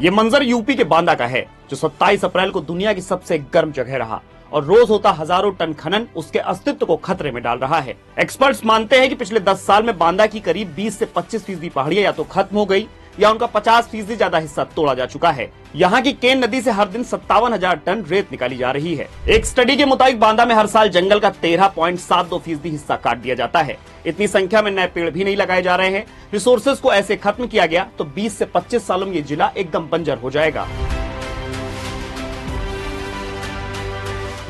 ये मंजर यूपी के बांदा का है, जो 27 अप्रैल को दुनिया की सबसे गर्म जगह रहा और रोज होता हजारों टन खनन उसके अस्तित्व को खतरे में डाल रहा है। एक्सपर्ट्स मानते हैं कि पिछले 10 साल में बांदा की करीब 20 से 25% पहाड़ियां या तो खत्म हो गई या उनका 50% ज्यादा हिस्सा तोड़ा जा चुका है। यहाँ की केन नदी से हर दिन 57,000 टन रेत निकाली जा रही है। एक स्टडी के मुताबिक बांदा में हर साल जंगल का 13.72% हिस्सा काट दिया जाता है। इतनी संख्या में नए पेड़ भी नहीं लगाए जा रहे हैं। रिसोर्सेज को ऐसे खत्म किया गया तो 20 से 25 सालों में ये जिला एकदम बंजर हो जाएगा।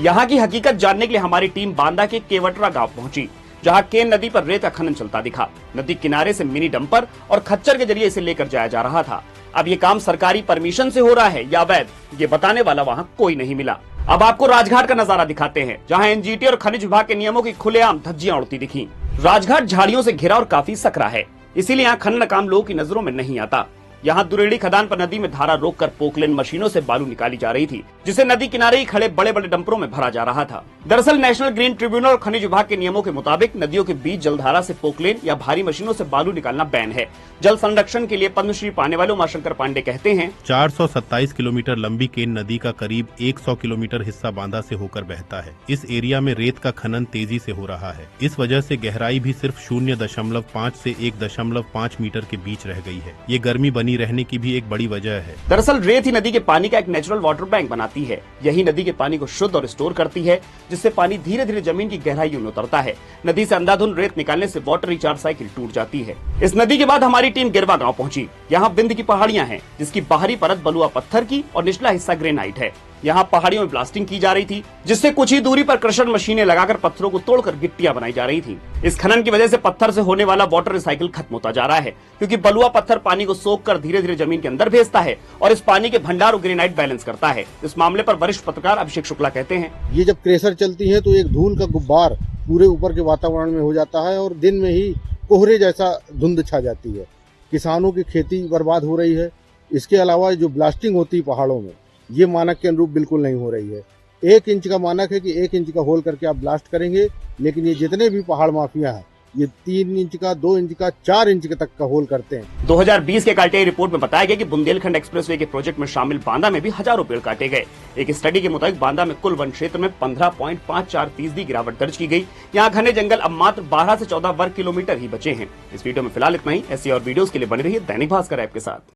यहाँ की हकीकत जानने के लिए हमारी टीम बांदा के केवटरा गांव पहुंची, जहां केन नदी पर रेत का खनन चलता दिखा। नदी किनारे से मिनी डंपर और खच्चर के जरिए इसे लेकर जाया जा रहा था। अब ये काम सरकारी परमिशन से हो रहा है या अवैध, ये बताने वाला वहां कोई नहीं मिला। अब आपको राजघाट का नजारा दिखाते हैं, जहां एनजीटी और खनिज विभाग के नियमों की खुलेआम धज्जियां उड़ती दिखी। राजघाट झाड़ियों से घिरा और काफी सकरा है, इसीलिए यहाँ खनन काम लोगों की नजरों में नहीं आता। यहाँ दुरेड़ी खदान पर नदी में धारा रोककर पोकलेन मशीनों से बालू निकाली जा रही थी, जिसे नदी किनारे ही खड़े बड़े बड़े डंपरों में भरा जा रहा था। दरअसल नेशनल ग्रीन ट्रिब्यूनल और खनिज विभाग के नियमों के मुताबिक नदियों के बीच जलधारा से पोकलेन या भारी मशीनों से बालू निकालना बैन है। जल संरक्षण के लिए पद्मश्री पाने वाले उमाशंकर पांडे कहते हैं, 427 किलोमीटर लंबी केन नदी का करीब 100 किलोमीटर हिस्सा बांदा से होकर बहता है। इस एरिया में रेत का खनन तेजी से हो रहा है। इस वजह से गहराई भी सिर्फ 0.5 से 1.5 मीटर के बीच रह गई है। ये गर्मी बनी रहने की भी एक बड़ी वजह है। दरअसल रेत ही नदी के पानी का एक नेचुरल वाटर बैंक बनाती है। यही नदी के पानी को शुद्ध और स्टोर करती है, जिससे पानी धीरे धीरे जमीन की गहराइयों में उतरता है। नदी से अंधाधुंध रेत निकालने से वाटर रिचार्ज साइकिल टूट जाती है। इस नदी के बाद हमारी टीम गिरवा गांव पहुंची। यहाँ बिंद की पहाड़ियां हैं, जिसकी बाहरी परत बलुआ पत्थर की और निचला हिस्सा ग्रेनाइट है। यहाँ पहाड़ियों में ब्लास्टिंग की जा रही थी, जिससे कुछ ही दूरी पर क्रशर मशीनें लगाकर पत्थरों को तोड़कर गिट्टियां बनाई जा रही थी। इस खनन की वजह से पत्थर से होने वाला वाटर रिसाइकिल खत्म होता जा रहा है, क्योंकि बलुआ पत्थर पानी को सोखकर धीरे धीरे जमीन के अंदर भेजता है और इस पानी के भंडार और ग्रेनाइट बैलेंस करता है। इस मामले पर वरिष्ठ पत्रकार अभिषेक शुक्ला कहते हैं, ये जब क्रेशर चलती है तो एक धूल का गुब्बार पूरे ऊपर के वातावरण में हो जाता है और दिन में ही कोहरे जैसा धुंध छा जाती है। किसानों की खेती बर्बाद हो रही है। इसके अलावा जो ब्लास्टिंग होती है पहाड़ों में, ये मानक के अनुरूप बिल्कुल नहीं हो रही है। 1 इंच का मानक है कि 1 इंच का होल करके आप ब्लास्ट करेंगे, लेकिन ये जितने भी पहाड़ माफिया हैं ये 3 इंच का, 2 इंच का, 4 इंच तक का होल करते हैं। 2020 के काटे रिपोर्ट में बताया गया कि बुंदेलखंड एक्सप्रेसवे के प्रोजेक्ट में शामिल बांदा में भी हजारों पेड़ काटे गए। एक स्टडी के मुताबिक बांदा में कुल वन क्षेत्र में 15.54% गिरावट दर्ज की गई। यहाँ घने जंगल अब मात्र 12 से 14 वर्ग किलोमीटर ही बचे हैं। इस वीडियो में फिलहाल इतना ही। ऐसी और वीडियोस के लिए बने रहिए दैनिक भास्कर ऐप के साथ।